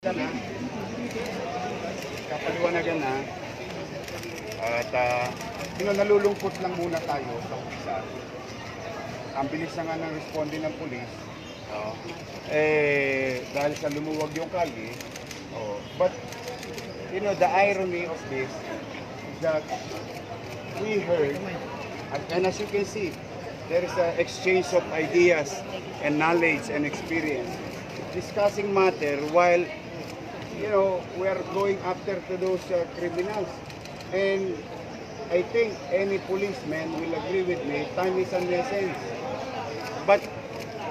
Na, kapaliwanagan na at nalulungkot lang muna tayo sa umpisa. Ang bilis na nga ng responde ng pulis, dahil sa lumuwag yung kalye. But the irony of this is that we heard, and as you can see, there is an exchange of ideas and knowledge and experience discussing matter while we are going after to those criminals. And I think any policeman will agree with me, time is an essence. But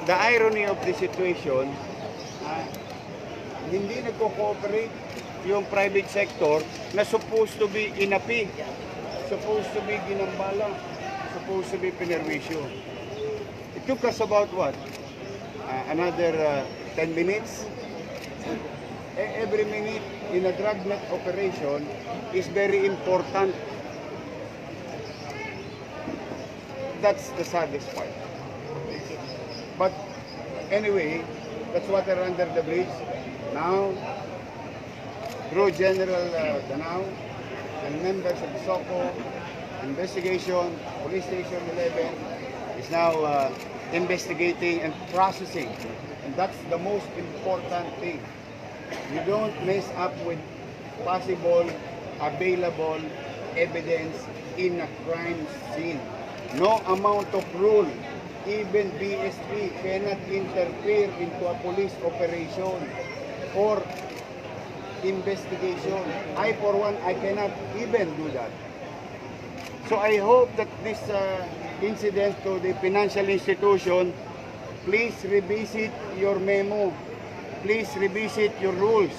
the irony of the situation, hindi nagko-cooperate yung private sector na supposed to be inapi, supposed to be ginambala, supposed to be pinerwisyo. It took us about what? Another 10 minutes? Every minute in a dragnet operation is very important. That's the saddest part. But anyway, that's water under the bridge. Now, through General Danao and members of the SOCO, investigation, Police Station 11 is now investigating and processing. And that's the most important thing. You don't mess up with possible available evidence in a crime scene. No amount of rule, even BSP, cannot interfere into a police operation or investigation. I, for one, I cannot even do that. So I hope that this incident to the financial institution, please revisit your memo. Please revisit your rules.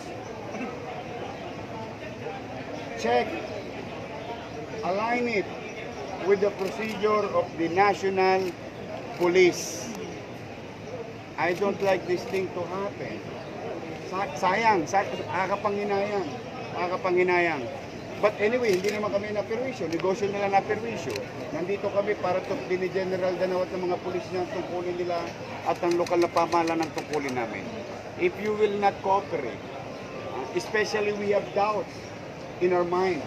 Check, align it with the procedure of the National Police. I don't like this thing to happen. Sayang, nakakapanghinayang. But anyway, hindi naman kami na-perwisyo. Negosyo nila na-perwisyo. Nandito kami para ni General Danao at ng mga pulis na tungkulin nila at ang lokal na pamahalaan ng tungkulin namin. If you will not cooperate, especially we have doubts in our mind.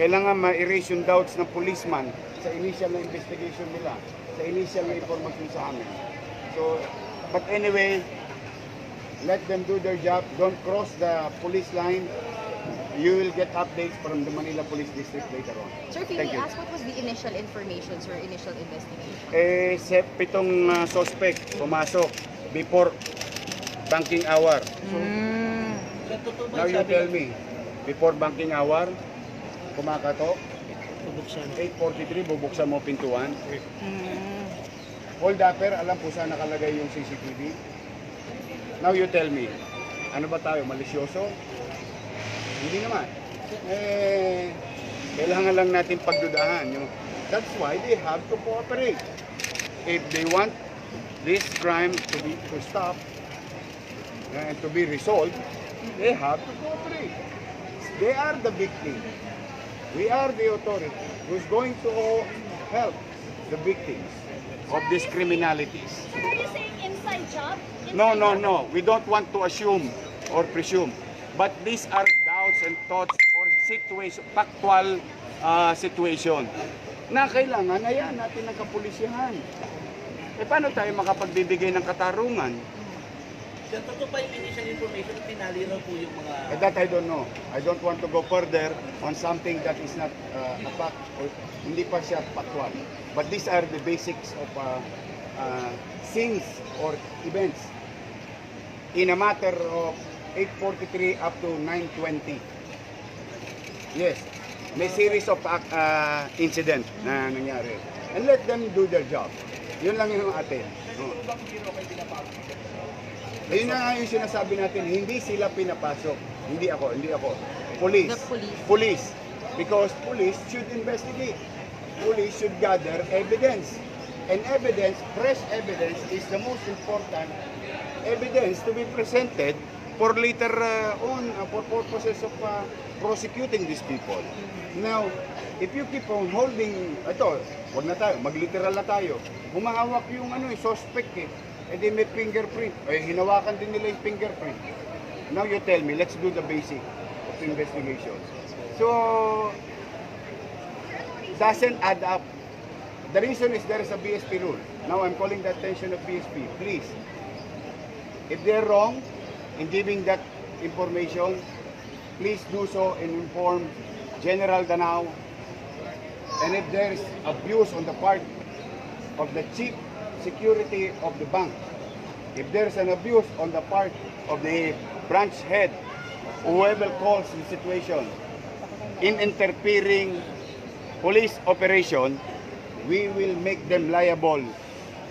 Kailangan ma-erase yung doubts ng policeman sa initial na investigation nila, sa initial na information sa amin. So, but anyway, let them do their job. Don't cross the police line. You will get updates from the Manila Police District later on. Sir, can we ask what was the initial information, sir, initial investigation? 7 suspect pumasok before banking hour. Now you tell me, before banking hour, kumakatok, 8:43, bubuksan mo pintuan. Hold upper, alam po saan nakalagay yung CCTV. Now you tell me, ano ba tayo, malisyoso? Hindi naman. Kailangan lang natin pagdudahan. That's why they have to cooperate. If they want this crime to stop, and to be resolved, they have to cooperate. They are the victim. We are the authority who's going to help the victims of these criminalities. So are you saying inside job? No. We don't want to assume or presume. But these are doubts and thoughts or situation, factual situation na kailangan ayan natin ng kapulisyahan. Paano tayo makapagbibigay ng katarungan? Totoo pa yung initial information, pinali raw po yung mga... That I don't know. I don't want to go further on something that is not a fact or hindi pa siya factual. But these are the basics of scenes or events in a matter of 8:43 up to 9:20. Yes, may series of incident na nangyari. And let them do their job. Yun lang yung atin. Ayun na nga yung sinasabi natin, hindi sila pinapasok. Hindi ako. Police. The police. Police. Because police should investigate. Police should gather evidence. And evidence, fresh evidence, is the most important evidence to be presented for later on, for purposes of prosecuting these people. Now, if you keep on holding, wag na tayo, magliteral na tayo. Humahawak yung suspect eh. E di may fingerprint. Hinawakan din nila yung fingerprint. Now you tell me, let's do the basic of investigation. So, doesn't add up. The reason is there is a BSP rule. Now I'm calling the attention of BSP. Please, if they're wrong in giving that information, please do so and inform General Danao. And if there is abuse on the part of the chief security of the bank, if there is an abuse on the part of the branch head, whoever calls the situation, in interfering police operation, we will make them liable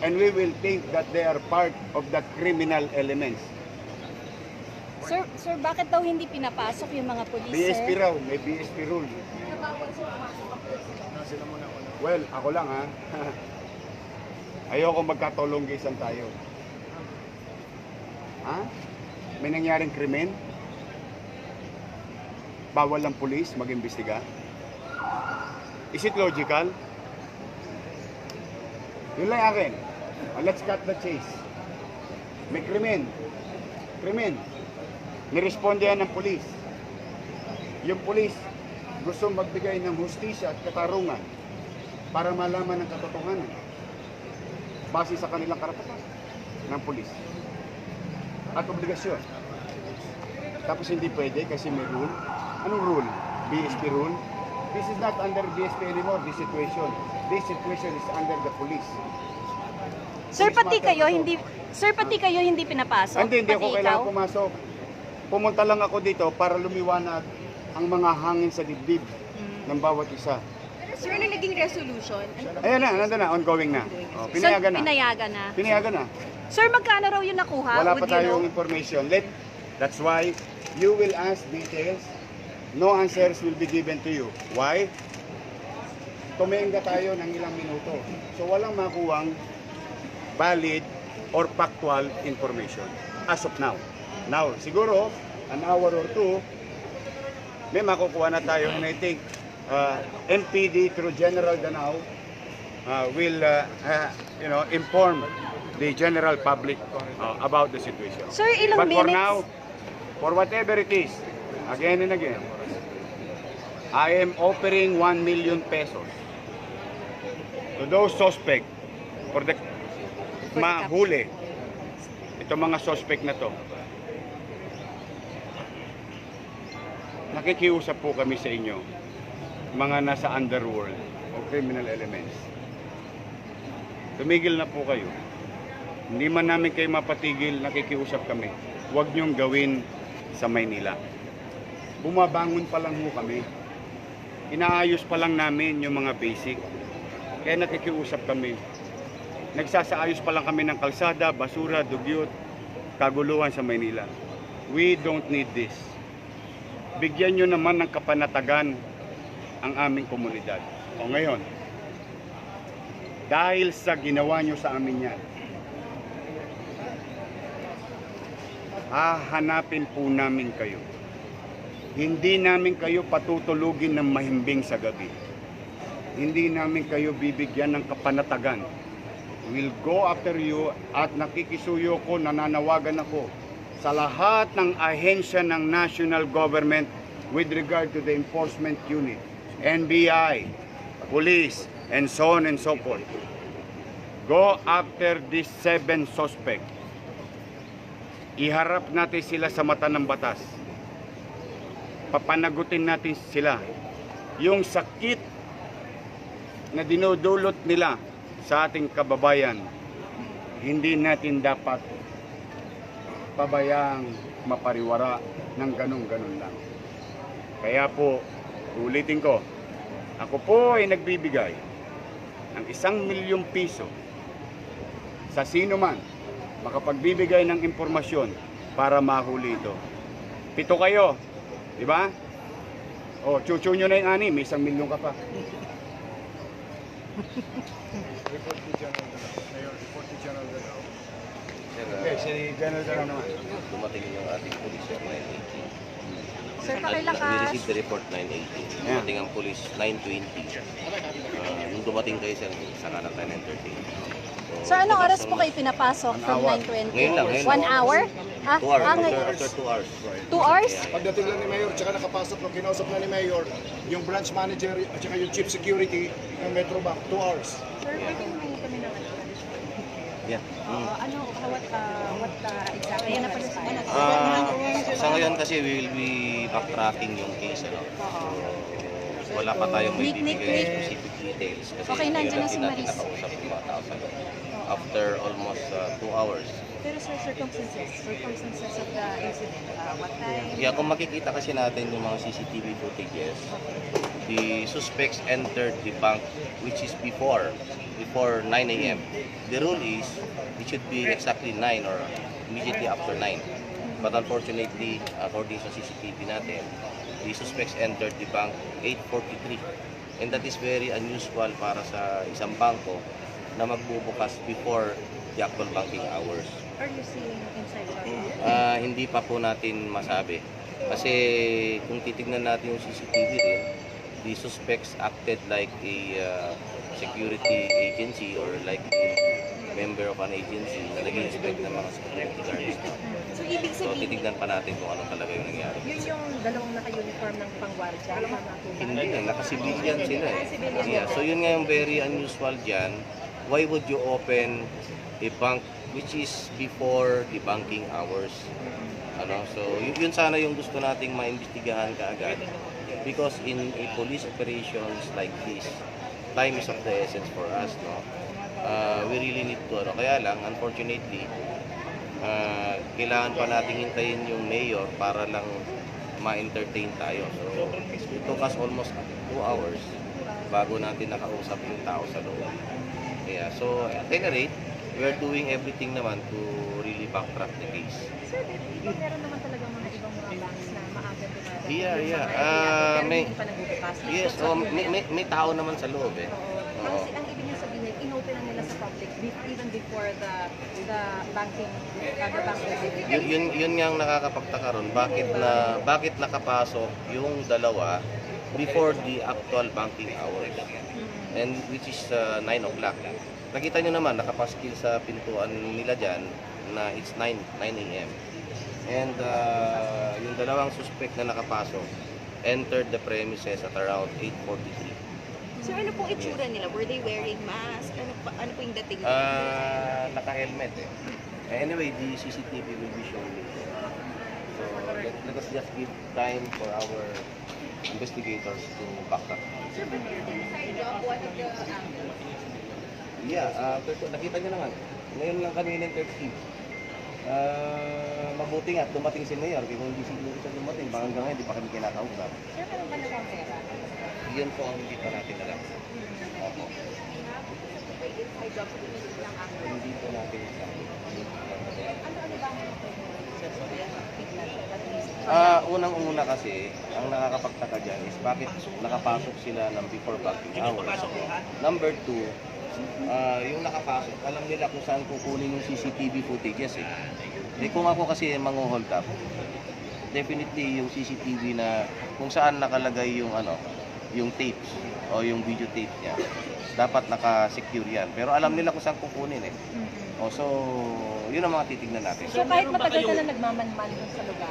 and we will think that they are part of the criminal elements. Sir, bakit daw hindi pinapasok yung mga pulis, BSP sir? raw, may BSP rule. Well, ako lang ha. Ayoko magkatulonggisan tayo. Ha? May nangyaring krimen? Bawal ang pulis mag-imbestiga? Is it logical? Yun lang akin. Let's cut the chase. May krimen. Krimen. Niresponde yan ng pulis. Yung pulis gusto magbigay ng hustisya at katarungan para malaman ng katotohanan base sa kanilang karapatan ng pulis at obligasyon. Tapos hindi pwede kasi may rule. Anong rule? BSP rule? This is not under BSP anymore, this situation. This situation is under the police. Sir, pati kayo hindi pinapasok? Hindi Pati ako ikaw? kailangan pumasok. Pumunta lang ako dito para lumiwanag ang mga hangin sa dibdib ng bawat isa. Sir, ano naging resolution? Ayan na, nandun na, ongoing na. Oh, pinayagan na. Pinayagan na. Pinayagan na. Sir, magkano raw yung nakuha? Wala pa Would you know? tayong information. That's why you will ask details. No answers will be given to you. Why? Tumenga tayo ng ilang minuto. So walang makuwang valid or factual information as of now. Now, siguro, an hour or two, may makukuha na tayo. And I think MPD through General Danao will inform the general public about the situation. Sir, ilang But for minutes? now, for whatever it is, again and again, I am offering 1 million pesos to those suspect for the mahuli. Ito mga suspect na to. Nakikiusap po kami sa inyo, mga nasa underworld o criminal elements. Tumigil na po kayo. Hindi man namin kayo mapatigil, nakikiusap kami. Huwag niyong gawin sa Maynila. Bumabangon pa lang ho kami. Inaayos pa lang namin yung mga basic. Kaya nakikiusap kami. Nagsasaayos pa lang kami ng kalsada, basura, dugyot, kaguluhan sa Maynila. We don't need this. Bigyan nyo naman ng kapanatagan ang aming komunidad. O ngayon, dahil sa ginawa nyo sa amin yan, hahanapin po namin kayo. Hindi namin kayo patutulugin ng mahimbing sa gabi. Hindi namin kayo bibigyan ng kapanatagan. We'll go after you at nakikisuyo ko, nananawagan ako sa lahat ng ahensya ng national government with regard to the enforcement unit, NBI, police, and so on and so forth. Go after these 7 suspects. Iharap natin sila sa mata ng batas. Papanagutin natin sila. Yung sakit na dinudulot nila sa ating kababayan, hindi natin dapat pabayang mapariwara ng ganun-ganun lang. Kaya po, ulitin ko, ako po ay nagbibigay ng 1 milyong piso sa sino man makapagbibigay ng impormasyon para mahuli ito. 7 kayo, di ba? O, chuchu nyo na yung 6, may 1 milyon ka pa. Report to General Danao. Mayor, report to General Danao. Okay, si General Danao naman. Dumating yung ating police at 9:18. Sir, We pakilakas. received the report 9:18. Dumating ang police 9:20. Nung dumating kayo sir, saka na tayo 9:30. So, Sir, anong oras po kayo pinapasok from 9:20? Ngayon lang, ngayon 1 lang. hour? 2 hours, ngayon. after 2 hours. 2 hours? Pagdating lang ni Mayor, tsaka nakapasok nung kinausap na ni Mayor, yung branch manager at tsaka yung chief security ng Metro Bank, 2 hours. Sir, pwede humingi kami ng Yeah. what exactly na pala Sa ngayon kasi we will be backtracking yung case. Ano? So, wala pa tayong may bibigay specific details. Kasi Okay, nandiyan na si natin Maris. nakausap yung mga tao sa loob. After almost 2 hours. Pero sir, circumstances of the incident, what time? Yeah, kung makikita kasi natin yung mga CCTV footages, the suspects entered the bank which is before 9 a.m. The rule is it should be exactly 9 or immediately after 9. But unfortunately, according sa CCTV natin, the suspects entered the bank 8:43. And that is very unusual para sa isang bangko na magbubukas before the actual banking hours. Are you seeing inside the bank? Hindi pa po natin masabi. Kasi kung titignan natin yung CCTV rin, the suspects acted like a security agency or like a member of an agency na nag-inspect ng mga security guards. So, ibig So sabihin, titignan pa natin kung ano talaga yung nangyari. yun yung dalawang naka-uniform ng pangwardya. Hindi na, naka-civilian sila eh. Yeah, so yun nga yung very unusual dyan. Why would you open a bank which is before the banking hours? Ano? So yun sana yung gusto nating maimbestigahan kaagad. Because in a police operations like this, time is of the essence for us, no? We really need to, kaya lang, unfortunately, kailangan pa nating hintayin yung mayor para lang ma-entertain tayo. So, it took us almost 2 hours bago natin nakausap yung tao sa loob. Yeah, so, at any rate, we're doing everything naman to really backtrack the case. Sir, di ba meron naman talaga mga ibang mga banks na maaga dumadating? Yeah. Pero May- hindi pa nagbubukas. Yes, may tao naman sa loob eh. Oo. Kasi ang ibig niya sabihin, inopen na nila sa public even before the banking, the bank opening. Yun nga ang nakakapagtaka ron. Bakit nakapasok yung dalawa before the actual banking hours? And which is 9 o'clock. Nakita nyo naman, nakapaskil sa pintuan nila dyan na it's 9 a.m. And yung dalawang suspect na nakapasok entered the premises at around 8:43. Sir, ano pong itsura nila? Were they wearing mask? Ano po yung dating? Naka-helmet eh. Anyway, the CCTV will be shown later. So let us just give time for our investigators to back up. Sir, but inside job, one of the angles? Yeah, nakita nyo naman. Ngayon lang kami ng-13. Mabuti nga, dumating si Mayor. Kung hindi siguro siya dumating, baka hanggang ngayon, di pa kami kinakausap. Sir, meron ba namang pera? Yun po ang hindi pa natin alam. Opo. Inside job, lang angle. Hindi po natin alam. Ano ba ang Unang-una kasi, ang nakakapagtaka dyan is bakit nakapasok sila ng before banking hours. Number 2, yung nakapasok, alam nila kung saan kukunin yung CCTV footages eh. Kung ako kasi mang-hold up, definitely yung CCTV na kung saan nakalagay yung yung tapes o yung video tape niya, dapat naka-secure yan. Pero alam nila kung saan kukunin eh. So, yun ang mga titignan natin. So kahit matagal ka na nagmamanman dun sa lugar,